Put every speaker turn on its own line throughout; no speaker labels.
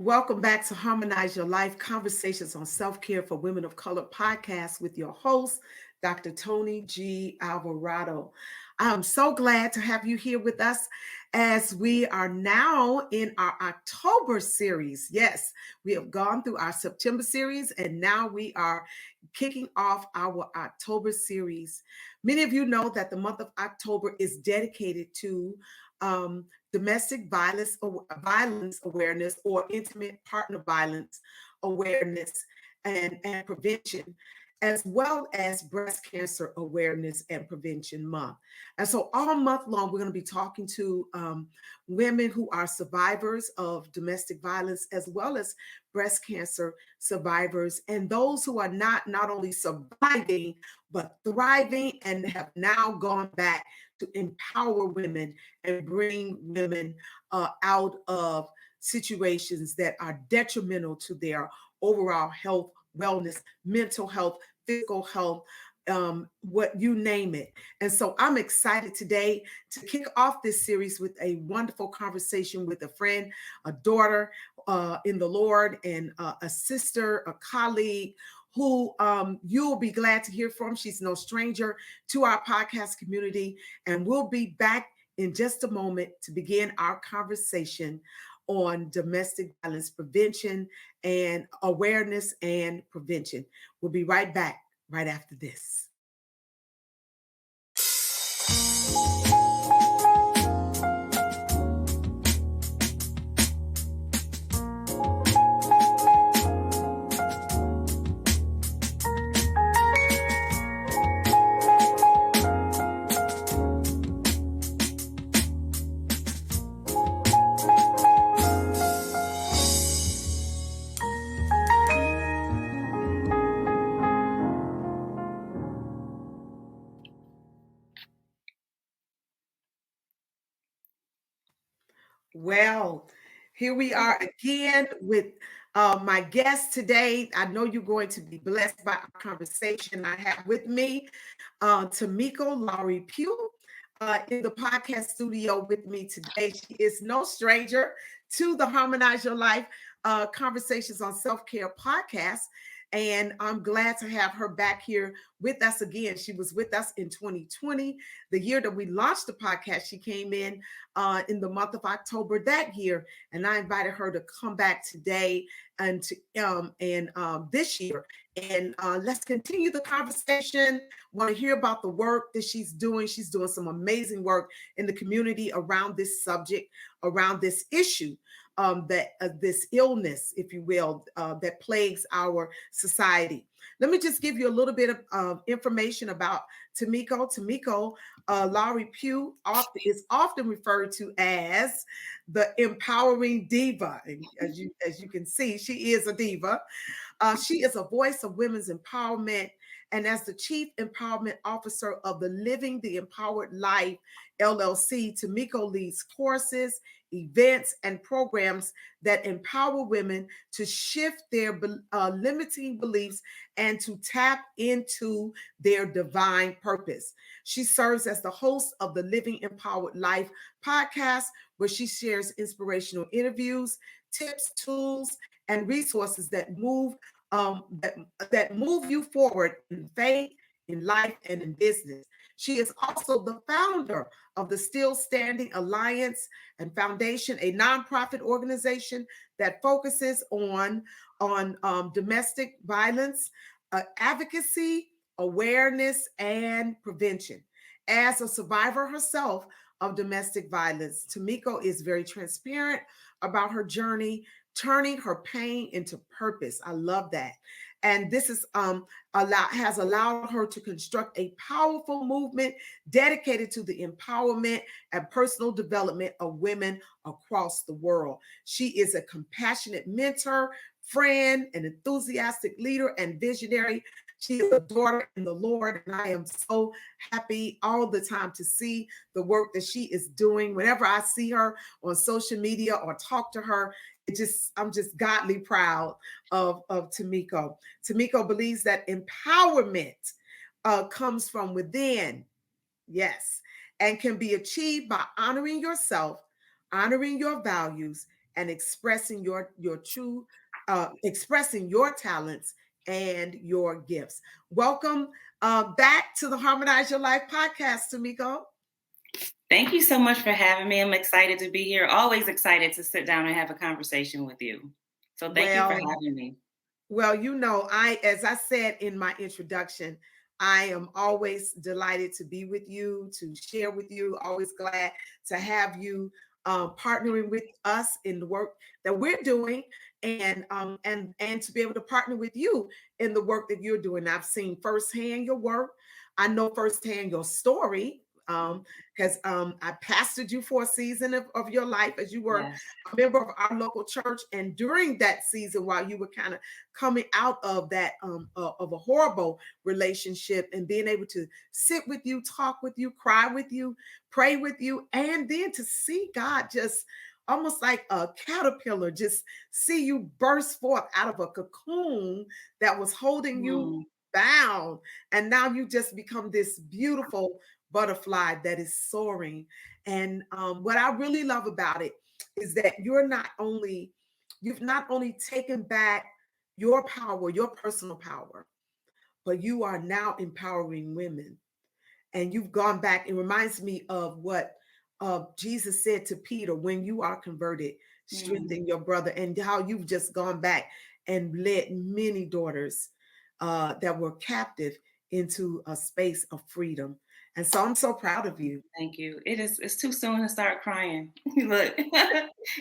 Welcome back to Harmonize Your Life Conversations on Self-Care for Women of Color podcast with your host, Dr. Toni G. Alvarado. I'm so glad to have you here with us as we are now in our October series. Yes, we have gone through our September series and now we are kicking off our October series. Many of you know that the month of October is dedicated to domestic violence awareness or intimate partner violence awareness and prevention, as well as breast cancer awareness and prevention month. And so all month long, we're going to be talking to women who are survivors of domestic violence, as well as breast cancer survivors, and those who are not only surviving, but thriving and have now gone back to empower women and bring women out of situations that are detrimental to their overall health, wellness, mental health, physical health, what you name it. And so I'm excited today to kick off this series with a wonderful conversation with a friend, a daughter in the Lord, and a sister, a colleague who you'll be glad to hear from. She's no stranger to our podcast community, and we'll be back in just a moment to begin our conversation on domestic violence prevention and awareness and prevention. We'll be right back right after this. Well, here we are again with my guest today. I know you're going to be blessed by our conversation. I have with me Tamiko Lowry-Pugh in the podcast studio with me today. She is no stranger to the Harmonize Your Life Conversations on Self-Care podcast. And I'm glad to have her back here with us again. She was with us in 2020, the year that we launched the podcast. She came in the month of October that year, and I invited her to come back today and this year. And let's continue the conversation. Want to hear about the work that she's doing. She's doing some amazing work in the community around this subject, around this issue. This illness, if you will, that plagues our society. Let me just give you a little bit of information about Tamiko. Tamiko Lowry-Pugh is often referred to as the empowering diva. And as you can see, she is a diva. She is a voice of women's empowerment. And as the Chief Empowerment Officer of the Living the Empowered Life LLC, Tamiko leads courses, events, and programs that empower women to shift their limiting beliefs and to tap into their divine purpose. She serves as the host of the Living Empowered Life podcast, where she shares inspirational interviews, tips, tools, and resources that move you forward in faith, in life, and in business. She is also the founder of the Still Standing Alliance and Foundation, a nonprofit organization that focuses on domestic violence, advocacy, awareness, and prevention. As a survivor herself of domestic violence, Tamiko is very transparent about her journey, turning her pain into purpose. I love that. And this is has allowed her to construct a powerful movement dedicated to the empowerment and personal development of women across the world. She is a compassionate mentor, friend, an enthusiastic leader, and visionary. She is a daughter in the Lord, and I am so happy all the time to see the work that she is doing. Whenever I see her on social media or talk to her, I'm just godly proud of Tamiko. Tamiko believes that empowerment comes from within, yes, and can be achieved by honoring yourself, honoring your values, and expressing your true expressing your talents and your gifts. Welcome back to the Harmonize Your Life podcast, Tamiko.
Thank you so much for having me. I'm excited to be here. Always excited to sit down and have a conversation with you. So thank you for
Well,
having me.
Well, as I said in my introduction, I am always delighted to be with you, to share with you. Always glad to have you partnering with us in the work that we're doing, and to be able to partner with you in the work that you're doing. I've seen firsthand your work. I know firsthand your story. Because I pastored you for a season of your life as you were
Yes.
a member of our local church. And during that season, while you were kind of coming out of that of a horrible relationship, and being able to sit with you, talk with you, cry with you, pray with you, and then to see God just almost like a caterpillar, just see you burst forth out of a cocoon that was holding you
Mm.
bound, and now you just become this beautiful butterfly that is soaring. And what I really love about it is that you've not only taken back your power, your personal power, but you are now empowering women. And you've gone back. It reminds me of what Jesus said to Peter: when you are converted,
Mm.
strengthen your brother. And how you've just gone back and led many daughters that were captive into a space of freedom. And so I'm so proud of you.
Thank you. It's too soon to start crying. Look,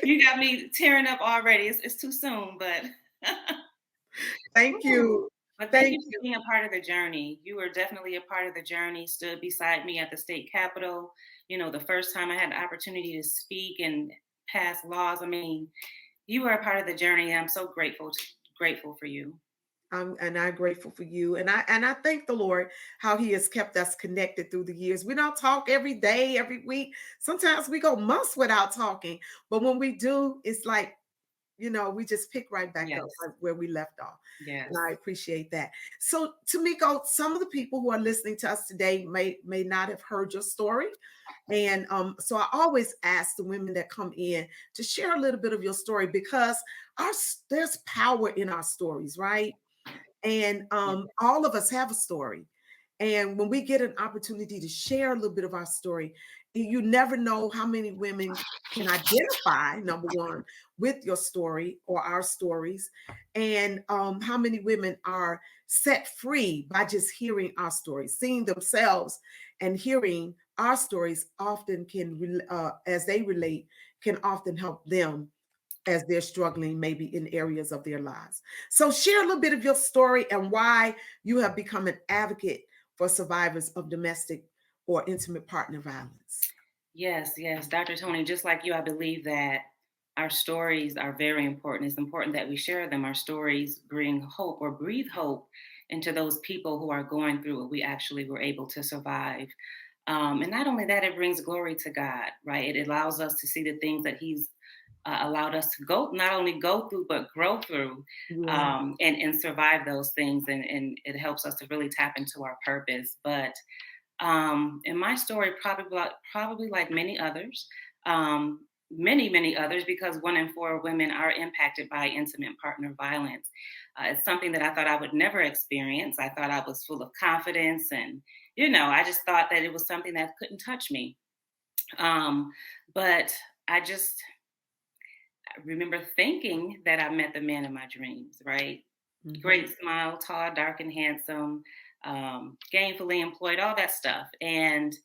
you got me tearing up already. It's too soon, but
Thank you.
but thank
Thank
you for
you.
being a part of the journey. You were definitely a part of the journey, stood beside me at the state capitol. The first time I had the opportunity to speak and pass laws. I mean, you were a part of the journey. And I'm so grateful for you.
I'm grateful for you, and I thank the Lord how He has kept us connected through the years. We don't talk every day, every week. Sometimes we go months without talking, but when we do, it's like, we just pick right back up
Yes.
right where we left off. And
Yes.
I appreciate that. So, Tamiko, some of the people who are listening to us today may not have heard your story. And so I always ask the women that come in to share a little bit of your story, because there's power in our stories, right? And
Yeah.
all of us have a story. And when we get an opportunity to share a little bit of our story, you never know how many women can identify, number one, with your story or our stories, and how many women are set free by just hearing our stories, seeing themselves, and hearing our stories often as they relate, can often help them as they're struggling maybe in areas of their lives. So share a little bit of your story and why you have become an advocate for survivors of domestic or intimate partner violence.
Yes, yes. Dr. Toni, just like you, I believe that our stories are very important. It's important that we share them. Our stories bring hope or breathe hope into those people who are going through what we actually were able to survive. And not only that, it brings glory to God, right? It allows us to see the things that He's allowed us to not only go through, but grow through,
Yeah.
and survive those things. And it helps us to really tap into our purpose. But in my story, probably like many others, many others, because 1 in 4 women are impacted by intimate partner violence. It's something that I thought I would never experience. I thought I was full of confidence, and I just thought that it was something that couldn't touch me. But I just remember thinking that I met the man of my dreams, right?
Mhm.
Great smile, tall, dark, and handsome, gainfully employed, all that stuff. And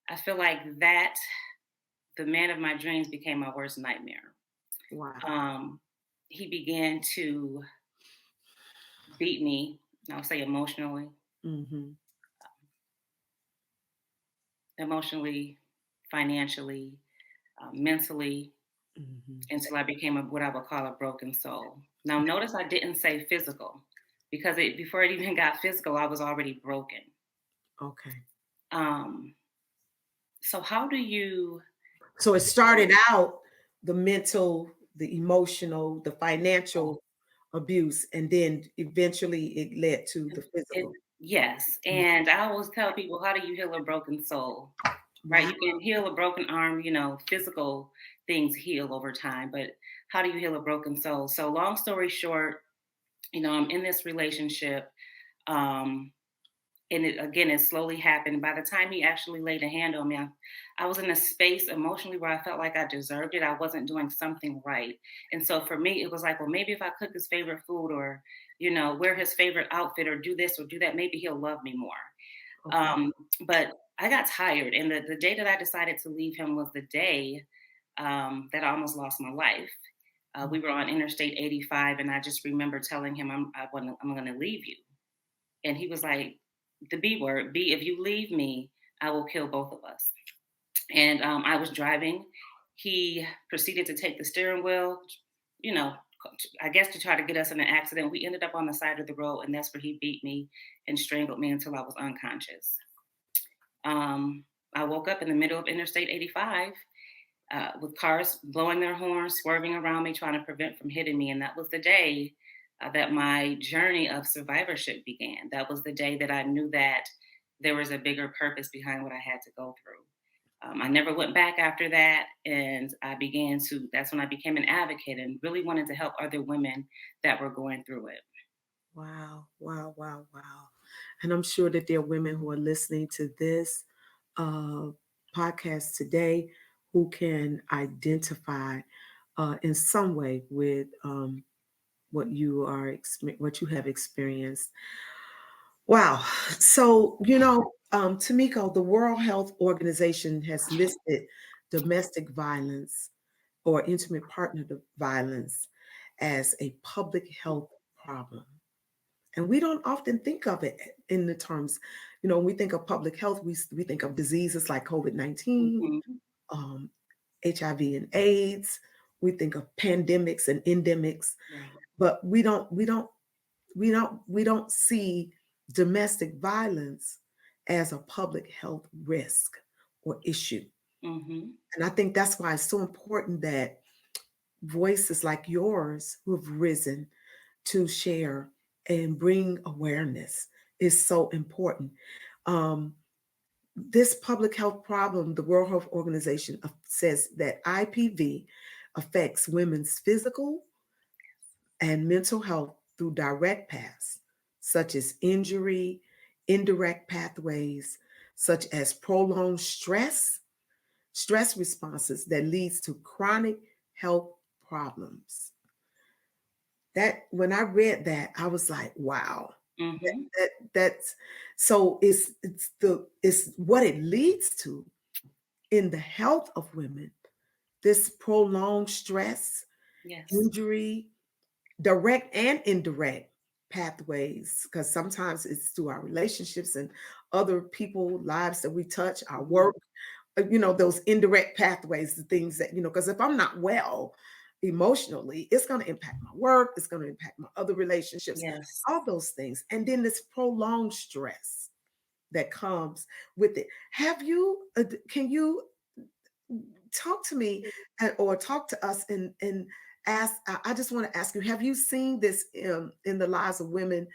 I feel like that the man of my dreams became my worst nightmare.
Wow.
Um, he began to beat me, I'll say
Hmm.
emotionally, financially, mentally,
Hmm.
until I became what I would call a broken soul. Now, notice I didn't say physical, because before it even got physical, I was already broken.
Okay.
Um, so how do you?
So it started out the mental, the emotional, the financial abuse, and then eventually it led to the
It,
physical.
yes, and I always tell people, how do you heal a broken soul? Right,
Wow.
you can heal a broken arm. Physical things heal over time, but how do you heal a broken soul? So long story short, I'm in this relationship. Um, and it slowly happened. By the time he actually laid a hand on me, I was in a space emotionally where I felt like I deserved it. I wasn't doing something right. And so for me, it was like, well, maybe if I cook his favorite food or, wear his favorite outfit or do this or do that, maybe he'll love me more.
Okay.
Um, but I got tired. And the day that I decided to leave him was the day that I almost lost my life. We were on Interstate 85, and I just remember telling him, I'm going to leave you. And he was like, the B word, B, if you leave me, I will kill both of us. And I was driving. He proceeded to take the steering wheel, you know, I guess to try to get us in an accident. We ended up on the side of the road, and that's where he beat me and strangled me until I was unconscious. Um, I woke up in the middle of Interstate 85 with cars blowing their horns, swerving around me, trying to prevent from hitting me. And that was the day that my journey of survivorship began. That was the day that I knew that there was a bigger purpose behind what I had to go through. I never went back after that. And that's when I became an advocate and really wanted to help other women that were going through it.
Wow, wow, wow, wow. And I'm sure that there are women who are listening to this uh, podcast today who can identify in some way with what you have experienced. Wow. So, Tamiko, the World Health Organization has listed domestic violence or intimate partner violence as a public health problem. And we don't often think of it in the terms, when we think of public health, we think of diseases like COVID-19,
Mhm.
um, HIV and AIDS. We think of pandemics and endemics,
Right.
but we don't see domestic violence as a public health risk or issue.
Hmm.
And I think that's why it's so important that voices like yours who have risen to share and bring awareness is so important. Um, this public health problem, the World Health Organization says that IPV affects women's physical and mental health through direct paths, such as injury, indirect pathways, such as prolonged stress responses that leads to chronic health problems. That when I read that, I was like, wow. That,
Hmm.
that's so it's what it leads to in the health of women. This prolonged stress,
Yes.
injury, direct and indirect pathways, because sometimes it's through our relationships and other people lives that we touch, our
Mhm.
work, those indirect pathways, the things that, because if I'm not well emotionally, it's going to impact my work, it's going to impact my other relationships,
Yes.
all those things. And then this prolonged stress that comes with it. Can you talk to me or talk to us and ask? I just want to ask you, have you seen this in the lives of women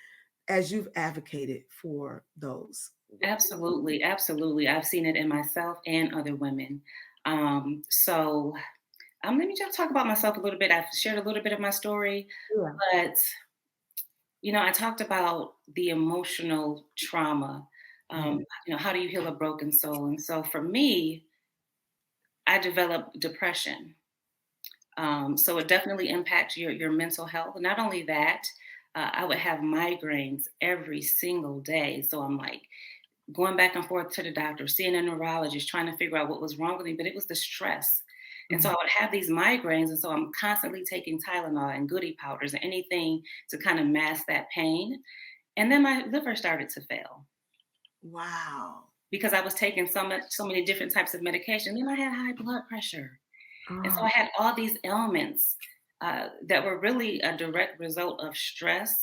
as you've advocated for those?
Absolutely, absolutely. I've seen it in myself and other women. Let me just talk about myself a little bit. I've shared a little bit of my story,
Yeah.
but I talked about the emotional trauma.
Mhm.
How do you heal a broken soul? And so for me, I developed depression. So it definitely impacts your mental health. Not only that, I would have migraines every single day. So I'm like going back and forth to the doctor, seeing a neurologist, trying to figure out what was wrong with me, but it was the stress. And so
Mhm.
I would have these migraines. And so I'm constantly taking Tylenol and goody powders and anything to kind of mask that pain. And then my liver started to fail
Wow.
because I was taking so many different types of medication. Then I had high blood pressure. And so I
Oh,
had all these ailments that were really a direct result of stress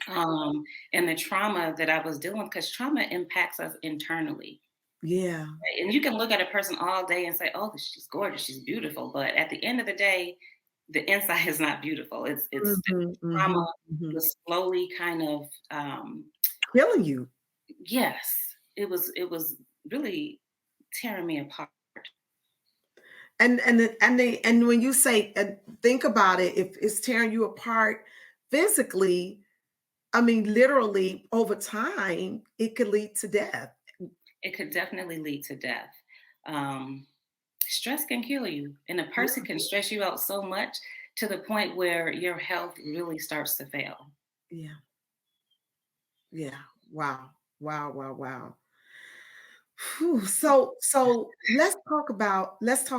and the trauma that I was dealing with, because trauma impacts us internally.
yeah.
And you can look at a person all day and say, "Oh, she's gorgeous, she's beautiful," but at the end of the day, the inside is not beautiful. It's the
Mhm, mhm,
trauma
mhm.
was slowly kind of
Killing you.
yes, it was really tearing me apart.
And when you say, think about it, if it's tearing you apart physically, I mean, literally over time, it could lead to death.
It could definitely lead to death. Um, Stress can kill you, and a person can stress you out so much to the point where your health really starts to fail.
Yeah. Yeah. Wow. Wow. Wow. Wow. Whew. So let's talk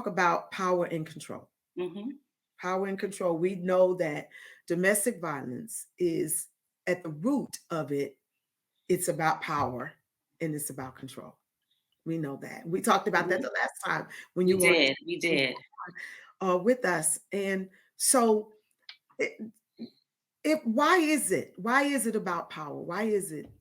about power and control.
Hmm.
Power and control. We know that domestic violence is at the root of it. It's about power and it's about control. We know that. We talked about that
Hmm.
the last time when
We
you were
did. We did.
with us. And so, it, why is it? Why is it about power? Why is it?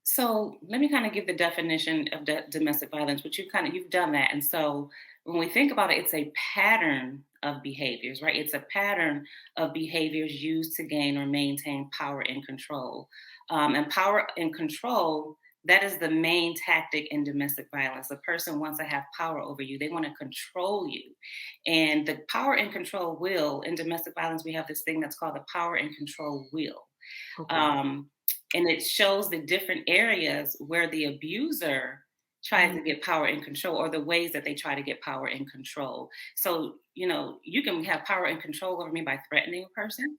So let me kind of give the definition of domestic violence, which you've done that. And so when we think about it, it's a pattern of behaviors, right? It's a pattern of behaviors used to gain or maintain power and control. And power and control, that is the main tactic in domestic violence. A person wants to have power over you. They want to control you. And the power and control will, in domestic violence, we have this thing that's called the power and control will.
Okay.
Um, and it shows the different areas where the abuser tries
Mm,
to get power and control, or the ways that they try to get power and control. So, you can have power and control over me by threatening a person,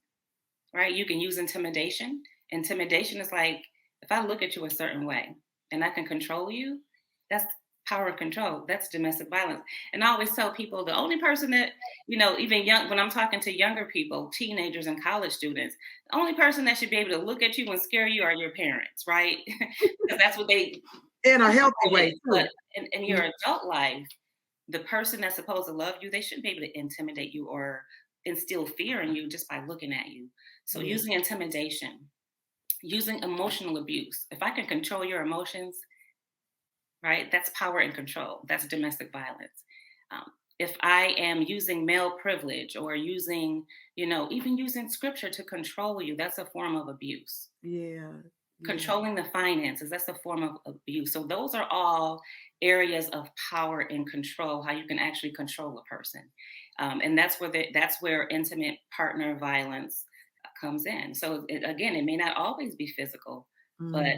right? You can use intimidation. Intimidation is like, if I look at you a certain way and I can control you, that's power and control. That's domestic violence. And I always tell people, the only person that, even young, when I'm talking to younger people, teenagers and college students, the only person that should be able to look at you and scare you are your parents, right? Because that's what they
in a healthy
control
way
it. But
too.
in
Mm,
your adult life, the person that's supposed to love you, they shouldn't be able to intimidate you or instill fear in you just by looking at you. So
yeah.
using intimidation, using emotional abuse. If I can control your emotions, right, that's power and control. That's domestic violence. If I am using male privilege or using, even using scripture to control you, that's a form of abuse.
Yeah. Yeah.
Controlling the finances, that's a form of abuse. So those are all areas of power and control, how you can actually control a person. And that's where intimate partner violence comes in. So again, it may not always be physical, but
Mm,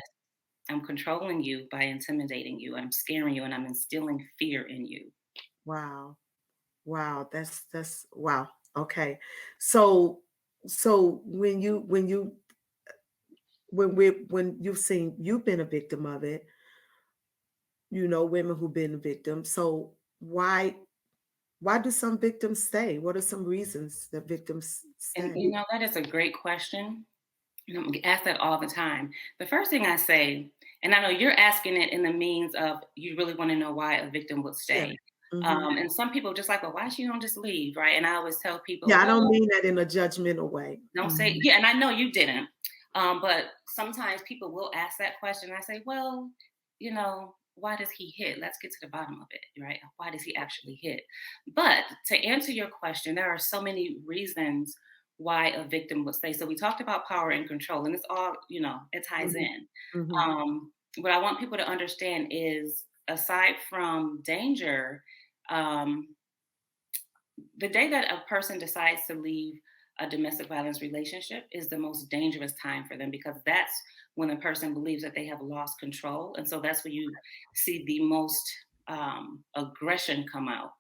I'm controlling you by intimidating you, I'm scaring you, and I'm instilling fear in you.
wow. Wow. That's wow. Okay. So when you've been a victim of it, women who've been victims. So why do some victims stay? What are some reasons that victims
And
stay?
that is a great question. I'm asked that all the time. The first thing I say, and I know you're asking it in the means of you really want to know why a victim would
Yeah.
stay.
Hmm.
And some people just like, well, why she don't just leave, right? And I always tell people,
Yeah, I don't
well,
mean that in a judgmental way.
don't say,
Mhm.
yeah, and I know you didn't. But sometimes people will ask that question. I say, well, why does he hit? Let's get to the bottom of it, right? Why does he actually hit? But to answer your question, there are so many reasons why a victim would stay. So we talked about power and control, and it's all, it ties
Mhm.
in.
Mhm.
What I want people to understand is aside from danger, um, the day that a person decides to leave a domestic violence relationship is the most dangerous time for them, because that's when a person believes that they have lost control. And so that's when you see the most aggression come out.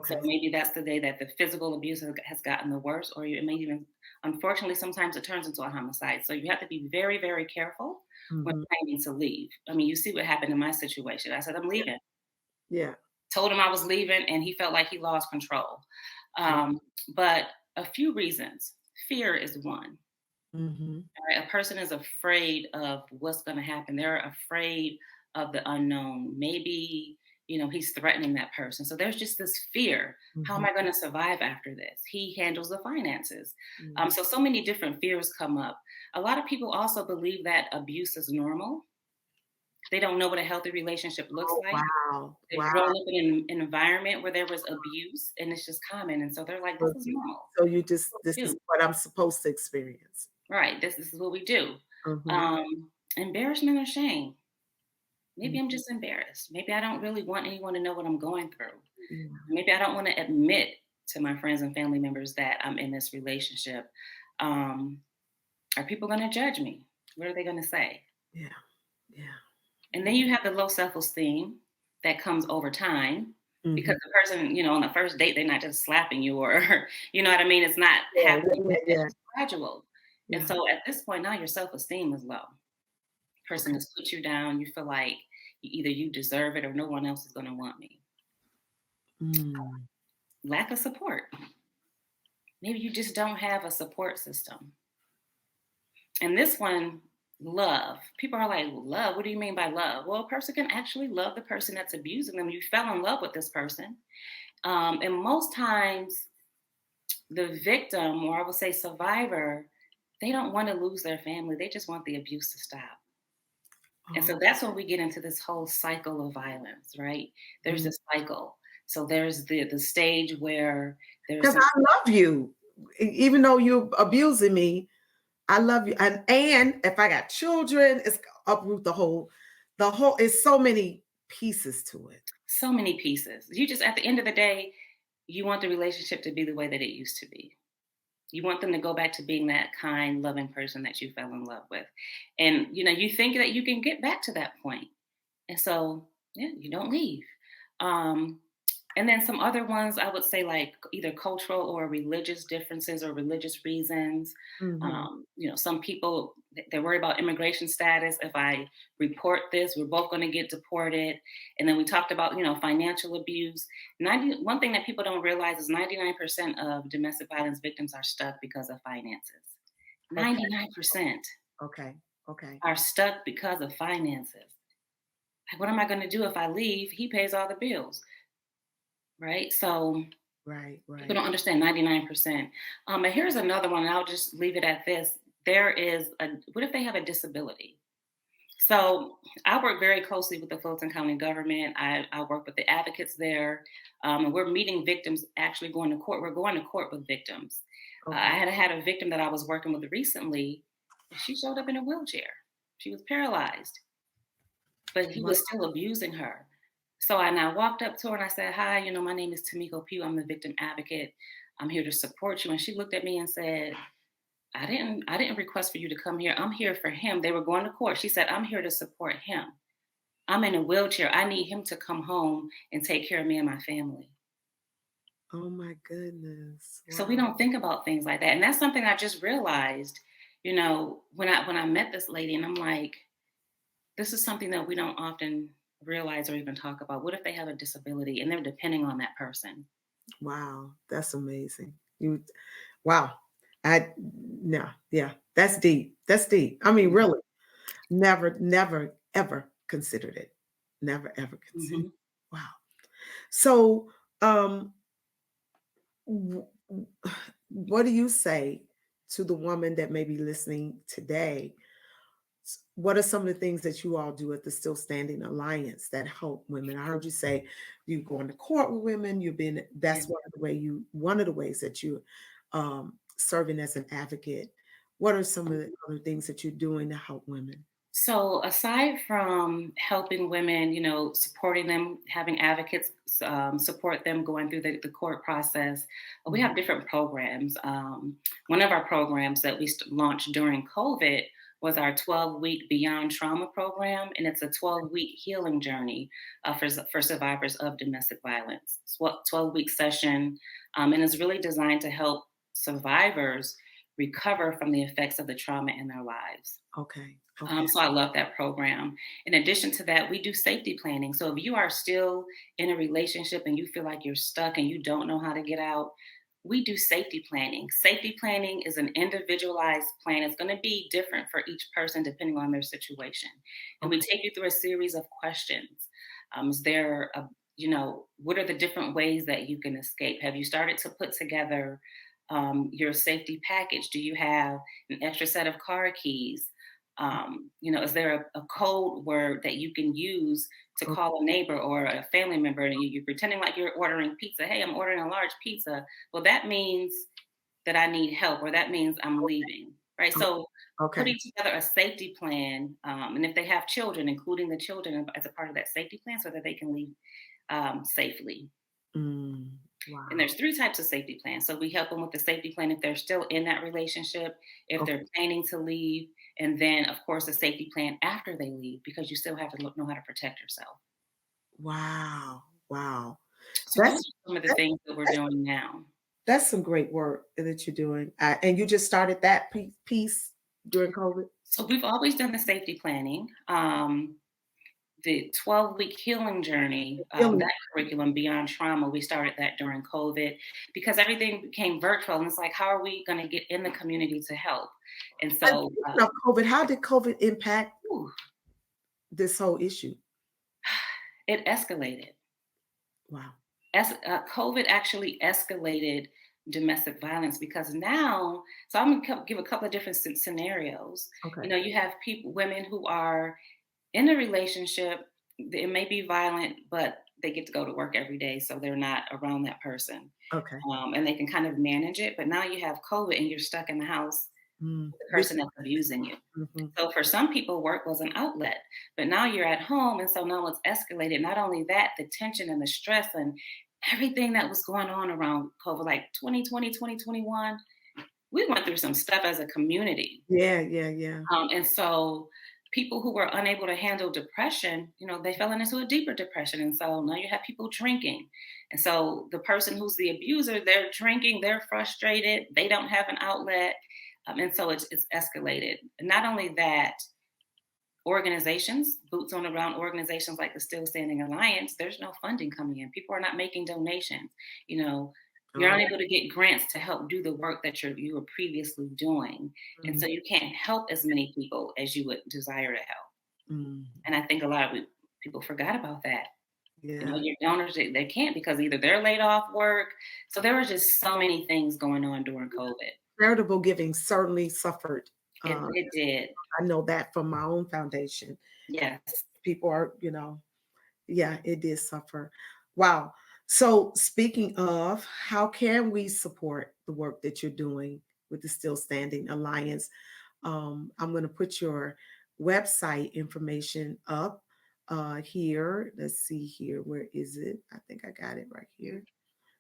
So
Okay.
maybe that's the day that the physical abuse has gotten the worst, or it may even, unfortunately, sometimes it turns into a homicide. So you have to be very, very careful when
Mhm.
planning to leave. I mean, you see what happened in my situation. I said, I'm
Yeah.
leaving.
Yeah.
Told him I was leaving, and he felt like he lost control.
Yeah.
But a few reasons. Fear is one.
Mhm.
Right? A person is afraid of what's going to happen. They're afraid of the unknown. Maybe, he's threatening that person. So there's just this fear. How am
Mhm.
I going to survive after this? He handles the finances.
Mhm.
So many different fears come up. A lot of people also believe that abuse is normal. They don't know what a healthy relationship looks
Oh,
like.
wow.
They've
Wow.
grown up in an environment where there was abuse, and it's just common. And so they're like, this
So
is normal.
so this
Do
is what I'm supposed to experience.
right. This is what we do.
Mhm.
Embarrassment or shame. Maybe I'm just embarrassed. Maybe I don't really want anyone to know what I'm going through.
Yeah.
Maybe I don't want to admit to my friends and family members that I'm in this relationship. Um, are people going to judge me? What are they going to say?
Yeah. Yeah.
And then you have the low self-esteem that comes over time because
Mhm.
the person, on the first date, they're not just slapping you or, you know what I mean? It's not
Yeah,
happening.
yeah, yeah,
It's gradual. And
yeah.
so at this point now your self-esteem is low. Person
Okay.
has put you down. You feel like either you deserve it or no one else is going to want me.
Mm.
Lack of support. Maybe you just don't have a support system. And this one, love. People are like, love? What do you mean by love? Well, a person can actually love the person that's abusing them. You fell in love with this person. And most times, the victim, or I would say survivor, they don't want to lose their family. They just want the abuse to stop. And so
Oh.
that's when we get into this whole cycle of violence, right? There's
Mm.
this cycle. So there's the stage where there's
'Cause
some.
I love you. Even though you're abusing me, I love you. And if I got children, it's uproot the whole it's so many pieces to it.
So many pieces. You just, at the end of the day, you want the relationship to be the way that it used to be. You want them to go back to being that kind, loving person that you fell in love with. And, you think that you can get back to that point. And so, yeah, you don't leave. Um, and then some other ones, I would say, like either cultural or religious differences or religious reasons.
Mhm.
Some people, they're worried about immigration status. If I report this, we're both going to get deported. And then we talked about, financial abuse. One thing that people don't realize is 99% of domestic violence victims are stuck because of finances.
Okay.
99%
Okay. Okay.
are stuck because of finances. Like, what am I going to do if I leave? He pays all the bills, right? So
Right,
people
right.
don't understand 99%. And here's another one, and I'll just leave it at this. What if they have a disability? So I work very closely with the Fulton County government. I work with the advocates there. And we're meeting victims, actually going to court. We're going to court with victims. I
Okay.
had a victim that I was working with recently, and she showed up in a wheelchair. She was paralyzed, but he
Wow.
was still abusing her. So I walked up to her and I said, "Hi, my name is Tamiko Pugh. I'm the victim advocate. I'm here to support you." And she looked at me and said, I didn't request for you to come here. I'm here for him." They were going to court. She said, "I'm here to support him. I'm in a wheelchair. I need him to come home and take care of me and my family."
Oh my goodness.
So we
Wow.
don't think about things like that. And that's something I just realized, when I met this lady, and I'm like, this is something that we don't often realize or even talk about. What if they have a disability and they're depending on that person?
Wow. That's amazing. Wow. I no, yeah, that's deep. That's deep. I mean, really, never, ever considered it. Never, ever considered.
Mm-hmm.
Wow. So, w- w- what do you say to the woman that may be listening today? What are some of the things that you all do at the Still Standing Alliance that help women? I heard you say you go into court with women. You've been
Yeah.
that's one of the ways that you serving as an advocate. What are some of the other things that you're doing to help women?
So aside from helping women, supporting them, having advocates support them going through the court process, we
Mhm.
have different programs. One of our programs that we launched during COVID was our 12-week Beyond Trauma program, and it's a 12-week healing journey for survivors of domestic violence. It's what 12-week session, and it's really designed to help survivors recover from the effects of the trauma in their lives.
Okay. Okay.
So I love that program. In addition to that, we do safety planning. So if you are still in a relationship and you feel like you're stuck and you don't know how to get out, we do safety planning. Safety planning is an individualized plan. It's going to be different for each person depending on their situation. And we
Okay.
take you through a series of questions. Is there what are the different ways that you can escape? Have you started to put together your safety package? Do you have an extra set of car keys? Is there a code word that you can use to
Okay.
call a neighbor or a family member, and you're pretending like you're ordering pizza? "Hey, I'm ordering a large pizza." Well, that means that I need help, or that means I'm leaving, right?
Okay.
So
Okay.
putting together a safety plan, and if they have children, including the children as a part of that safety plan so that they can leave safely.
Mm,
And
wow.
there's three types of safety plans. So we help them with the safety plan if they're still in that relationship, if they're
Okay.
planning to leave, and then of course a safety plan after they leave because you still have to know how to protect yourself.
Wow. Wow.
So those
That's
are some of the
that's
things that we're
that's
doing now.
that's some great work that you're doing. And you just started that piece during COVID?
So we've always done the safety planning. The 12-week healing journey,
Healing.
that curriculum, Beyond Trauma, we started that during COVID because everything became virtual. And it's like, how are we going to get in the community to help? And
And
so
speaking of COVID, how did COVID impact
whew,
this whole issue?
it escalated.
Wow.
COVID actually escalated domestic violence because now, so I'm going to give a couple of different scenarios.
Okay.
You have people, women who are in a relationship, it may be violent, but they get to go to work every day, so they're not around that person.
Okay.
And they can kind of manage it. But now you have COVID and you're stuck in the house
Mm.
with the
Which
person that's abusing you.
mhm.
So for some people, work was an outlet, but now you're at home. And so now it's escalated. Not only that, the tension and the stress and everything that was going on around COVID, like 2020, 2021, we went through some stuff as a community.
Yeah, yeah, yeah.
And so people who were unable to handle depression, they fell into a deeper depression. And so now you have people drinking. And so the person who's the abuser, they're drinking, they're frustrated, they don't have an outlet. And so it's escalated. And not only that, organizations, boots on the ground organizations like the Still Standing Alliance, there's no funding coming in. People are not making donations. You know, you're
Oh,
unable to get grants to help do the work that you were previously doing. And
mm,
so you can't help as many people as you would desire to help.
mm.
And I think a lot of people forgot about that.
Yeah.
Your donors, they can't because either they're laid off work. So there were just so many things going on during COVID.
Charitable giving certainly suffered.
It,
Uh,
it did.
I know that from my own foundation.
Yes.
People are, yeah, it did suffer. Wow. So speaking of, how can we support the work that you're doing with the Still Standing Alliance? I'm going to put your website information up here. Let's see here. Where is it? I think I got it right here.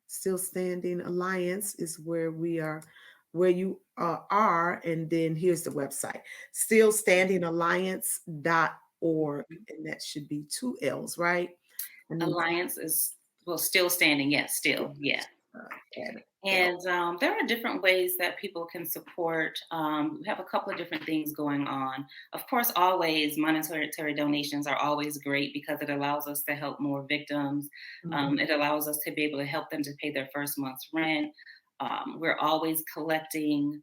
Still Standing Alliance is where we are, where you are. And then here's the website, stillstandingalliance.org. And that should be two L's, right? I need
Alliance is, well, still standing. Yes,
to
still. Yeah.
add an L.
And there are different ways that people can support. We have a couple of different things going on. Of course, always monetary donations are always great because it allows us to help more victims.
Mhm.
It allows us to be able to help them to pay their first month's rent. We're always collecting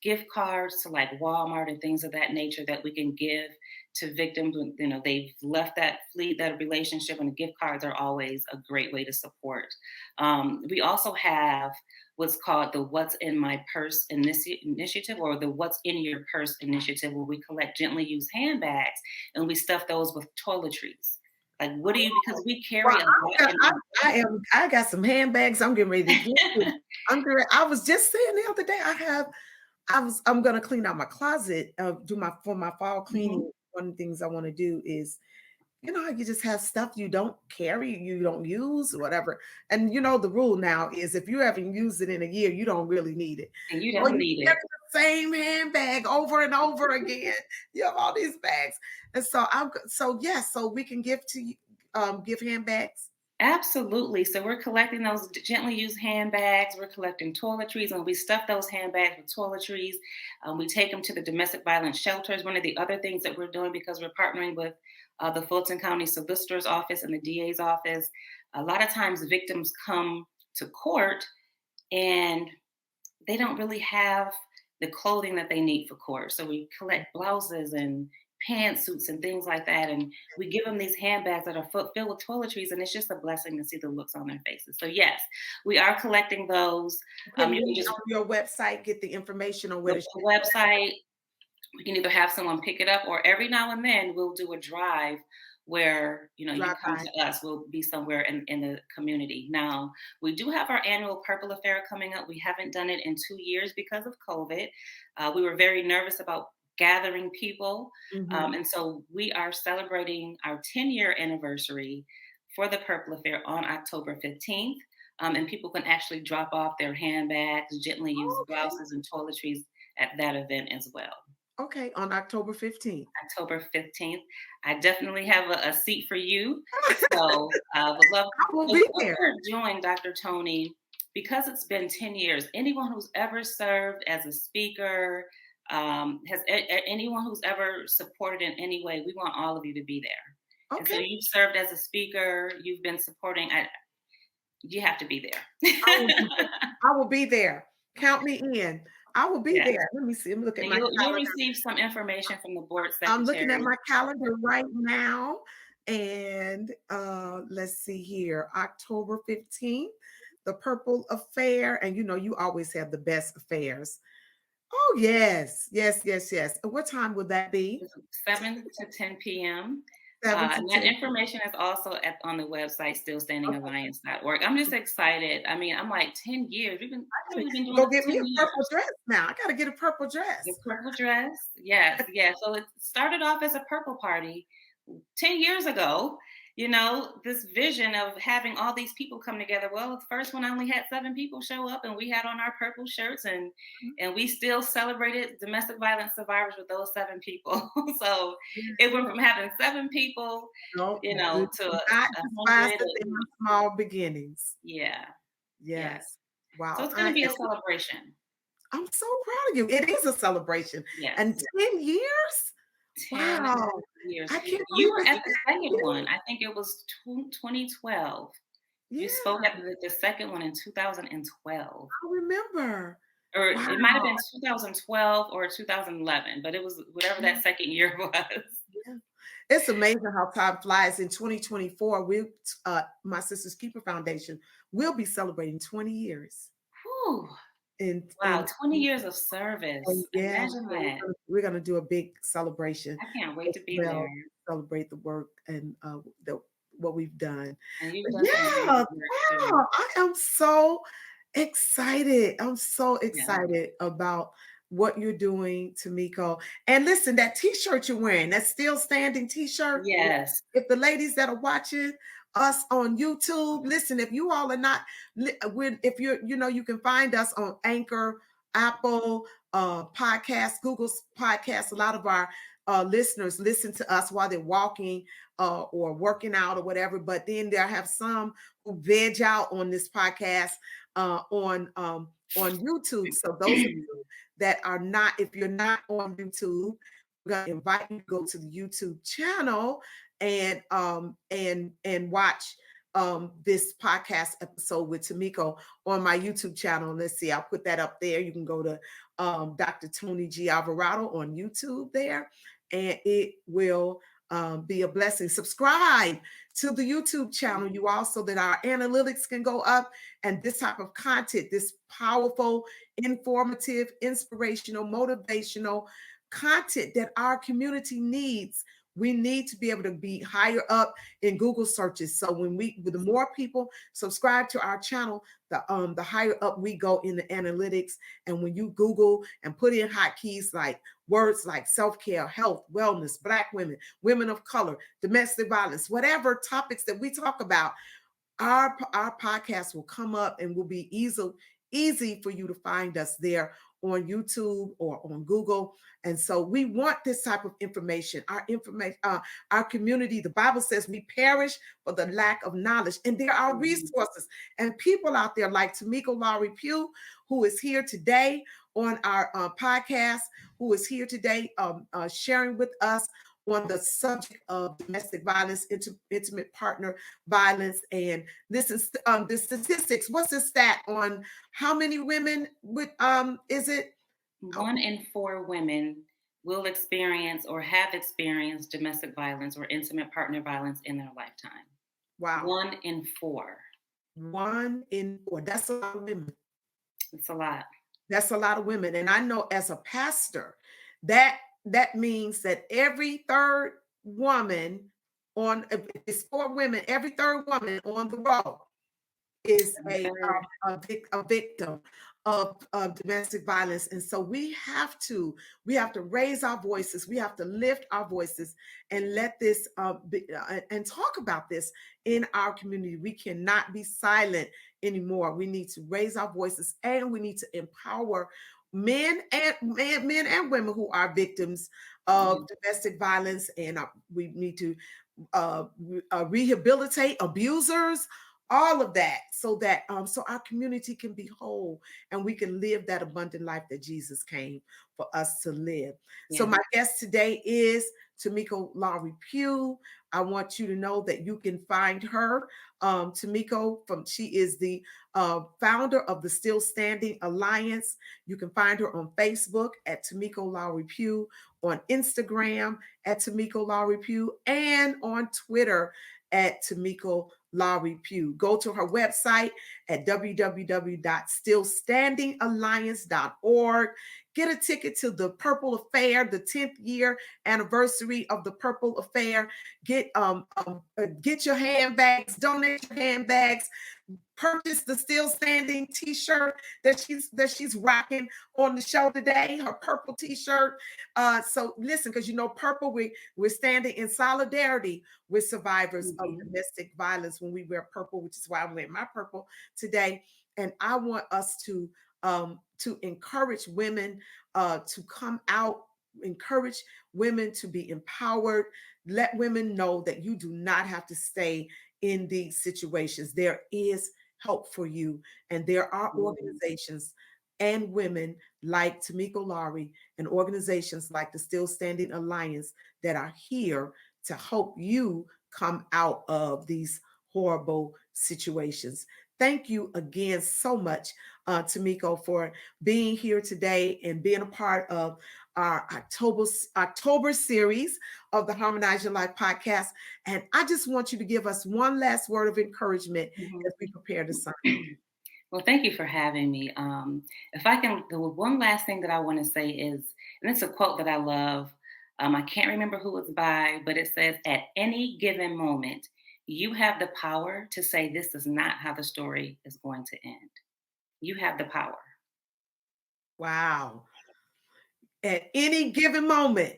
gift cards to like Walmart and things of that nature that we can give to victims when they've left that relationship, and the gift cards are always a great way to support. We also have what's called the What's in My Purse initiative, or the What's in Your Purse initiative, where we collect gently used handbags and we stuff those with toiletries. Like, what do you, because we
Well,
carry a lot in our purse.
I got some handbags. I'm getting ready to get to. I was just saying the other day, I'm gonna clean out my closet, for my fall
Mhm.
cleaning. One of the things I want to do is, how you just have stuff you don't carry, you don't use, whatever. And the rule now is if you haven't used it in a year, you don't really need it.
And you
Or
don't
you
need
carry
it.
the same handbag over and over again. You have all these bags. And so yes, so we can give handbags.
Absolutely. So we're collecting those gently used handbags. We're collecting toiletries, and we stuff those handbags with toiletries. We take them to the domestic violence shelters. One of the other things that we're doing, because we're partnering with the Fulton County Solicitor's Office and the DA's office, a lot of times victims come to court and they don't really have the clothing that they need for court. So we collect blouses and pantsuits and things like that. And we give them these handbags that are filled with toiletries. And it's just a blessing to see the looks on their faces. So, yes, we are collecting those.
Can
You
we
can just
on your website get the information on where
go
to
to the
ship?
website. We can either have someone pick it up, or every now and then we'll do a drive where, you
Drive
come
by.
to us, we'll be somewhere in the community. Now, we do have our annual Purple Affair coming up. We haven't done it in 2 years because of COVID. We were very nervous about gathering people.
Hmm.
And so we are celebrating our 10-year anniversary for the Purple Affair on October 15th. And people can actually drop off their handbags, gently used
Okay.
blouses, and toiletries at that event as well.
Okay. On October 15th.
October 15th. I definitely have a seat for you. So I would love
I will
so
be
what
there.
we're doing, Dr. Toni, because it's been 10 years, anyone who's ever served as a speaker, anyone who's ever supported in any way, we want all of you to be there. And so
Okay.
you've served as a speaker, you've been supporting, you have to be
I will
there.
be there. I will be there. Count me in. I will be
Yes.
there. Let me see. Let me look at
And
my
you'll
calendar.
receive some information from the board
I'm looking at
secretary.
my calendar right now. And let's see here. October 15th, the Purple Affair. And you always have the best affairs. Oh, yes. Yes, yes, yes. And what time would that be?
It's 7 to 10 p.m.
7 to
And that
10.
information is also on the website,
Okay.
stillstandingalliance.org. I'm just excited. I mean, I'm like 10 years. We've really been doing
Go
this
get me
10
a purple
years.
dress now. I got to get a purple
The
dress.
purple dress. Yes, yes. So it started off as a purple party 10 years ago. This vision of having all these people come together. Well, the first one I only had 7 people show up, and we had on our purple shirts, and we still celebrated domestic violence survivors with those 7 people. So it went from having 7 people,
No,
to
do not
a
despise
hundred.
the damn small beginnings.
Yeah, yes.
Yes.
So
Wow.
it's going to be a celebration.
I'm so proud of you. It is a celebration.
Yes.
And 10 years?
10
Wow.
years.
I can't
You
believe
were
it's
at the
that
second
years.
one. I think it was 2012. You
Yeah,
spoke at the second one in 2012.
I remember.
Or it might have
Wow.
been 2012 or 2011, but it was whatever that second year was.
Yeah. It's amazing how time flies. In 2024, my Sister's Keeper Foundation will be celebrating 20 years.
Whew. Wow,
And
20 years of service.
yeah,
Imagine
so
that.
we're gonna do a big celebration
I can't wait
as
to be
well,
there.
celebrate the work and what we've done.
And you've
But
done some
yeah,
amazing work too.
wow, I am so excited. I'm so
Yeah.
excited about what you're doing, Tamiko. And listen, that t-shirt you're wearing, that still standing t-shirt.
Yes.
If the ladies that are watching us on YouTube, listen, if you all are not, if you're, you can find us on Anchor, Apple Podcasts, Google's Podcasts. A lot of our listeners listen to us while they're walking or working out or whatever. But then there have some who veg out on this podcast on YouTube. So those of you that are not, if you're not on YouTube, we're gonna invite you to go to the YouTube channel and watch this podcast episode with Tamiko on my YouTube channel. Let's see, I'll put that up there. You can go to Dr. Toni G. Alvarado on YouTube there, and it will be a blessing. Subscribe to the YouTube channel. You also that our analytics can go up, and this type of content, this powerful, informative, inspirational, motivational content that our community needs. We need to be able to be higher up in Google searches. So with the more people subscribe to our channel, the higher up we go in the analytics. And when you Google and put in hotkeys like words like self-care, health, wellness, Black women, women of color, domestic violence, whatever topics that we talk about, our podcast will come up and will be easy for you to find us there on YouTube or on Google. And so we want this type of information. Our community, the Bible says we perish for the lack of knowledge. And there are resources and people out there like Tamiko Lowry-Pugh, who is here today on our podcast, who is here today sharing with us on the subject of domestic violence, intimate partner violence. And this is the statistics. What's the stat on how many women is it?
1 in 4 women will experience or have experienced domestic violence or intimate partner violence in their lifetime.
Wow.
1 in 4.
1 in 4. That's a lot of women.
It's a lot.
That's a lot of women. And I know as a pastor, that means that every third woman it's 4 women, every third woman on the road is a victim of domestic violence. And so we have to raise our voices, we have to lift our voices and let this and talk about this in our community. We cannot be silent anymore. We need to raise our voices, and we need to empower men and women who are victims of domestic violence. And we need to rehabilitate abusers, all of that, so that so our community can be whole and we can live that abundant life that Jesus came for us to live.
Yeah.
So my guest today is Tamiko Lowry-Pugh. I want you to know that you can find her, Tamiko, she is the founder of the Still Standing Alliance. You can find her on Facebook at Tamiko Lowry-Pugh, on Instagram at Tamiko Lowry-Pugh, and on Twitter at Tamiko Lowry-Pugh. Go to her website at www.stillstandingalliance.org. Get a ticket to the Purple Affair, the 10th year anniversary of the Purple Affair. Get your handbags, donate your handbags, purchase the Still Standing t-shirt that she's rocking on the show today, her purple t-shirt. So listen, because purple, we're standing in solidarity with survivors of domestic violence when we wear purple, which is why I'm wearing my purple today. And I want us to encourage women to come out, encourage women to be empowered. Let women know that you do not have to stay in these situations. There is help for you, and there are organizations and women like Tamiko Lowry and organizations like the Still Standing Alliance that are here to help you come out of these horrible situations. Thank you again so much, Tamiko, for being here today and being a part of our October series of the Harmonize Your Life podcast. And I just want you to give us one last word of encouragement as we prepare to sign.
Well, thank you for having me. If I can, the one last thing that I want to say is, and it's a quote that I love. I can't remember who it's by, but it says, "At any given moment, you have the power to say this is not how the story is going to end." You have the power.
Wow. At any given moment,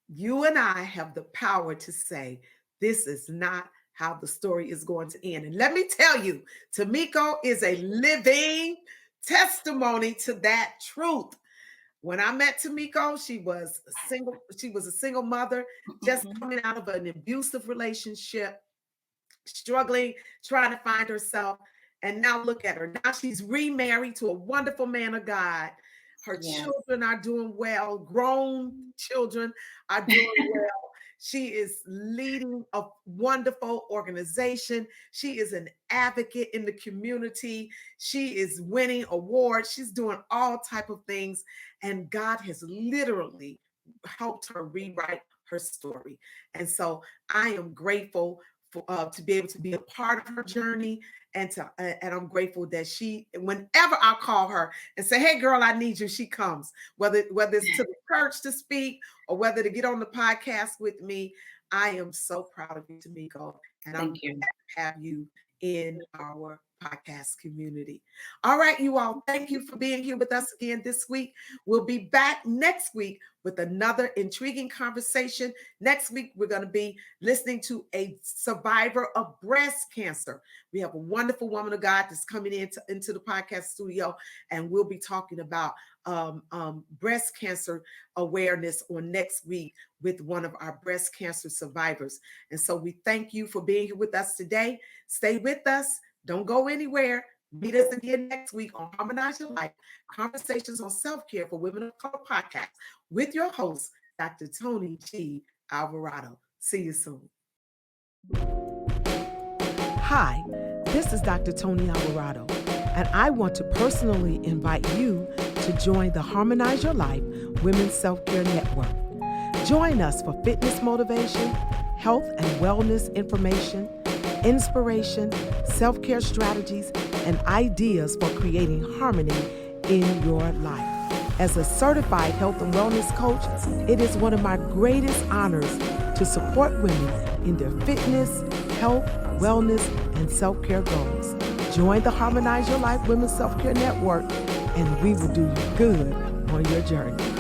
you and I have the power to say, this is not how the story is going to end. And let me tell you, Tamiko is a living testimony to that truth. When I met Tamiko, she was a single mother, just coming out of an abusive relationship, struggling, trying to find herself. And now look at her. Now she's remarried to a wonderful man of God. Her children are doing well. Grown children are doing well. She is leading a wonderful organization. She is an advocate in the community. She is winning awards. She's doing all type of things. And God has literally helped her rewrite her story. And so I am grateful to be able to be a part of her journey, and I'm grateful that she, whenever I call her and say, "Hey, girl, I need you," she comes. Whether it's to the church to speak or whether to get on the podcast with me. I am so proud of you, Tamiko, and I'm glad to have you in our podcast community. All right, you all, thank you for being here with us again this week. We'll be back next week with another intriguing conversation. Next week, we're going to be listening to a survivor of breast cancer. We have a wonderful woman of God that's coming into the podcast studio, and we'll be talking about breast cancer awareness on next week with one of our breast cancer survivors. And so we thank you for being here with us today. Stay with us. Don't go anywhere. Meet us again next week on Harmonize Your Life, Conversations on Self-Care for Women of Color podcast with your host, Dr. Toni G. Alvarado. See you soon. Hi, this is Dr. Toni Alvarado, and I want to personally invite you to join the Harmonize Your Life Women's Self-Care Network. Join us for fitness motivation, health and wellness information, inspiration, self-care strategies, and ideas for creating harmony in your life. As a certified health and wellness coach, it is one of my greatest honors to support women in their fitness, health, wellness, and self-care goals. Join the Harmonize Your Life Women's Self-Care Network, and we will do you good on your journey.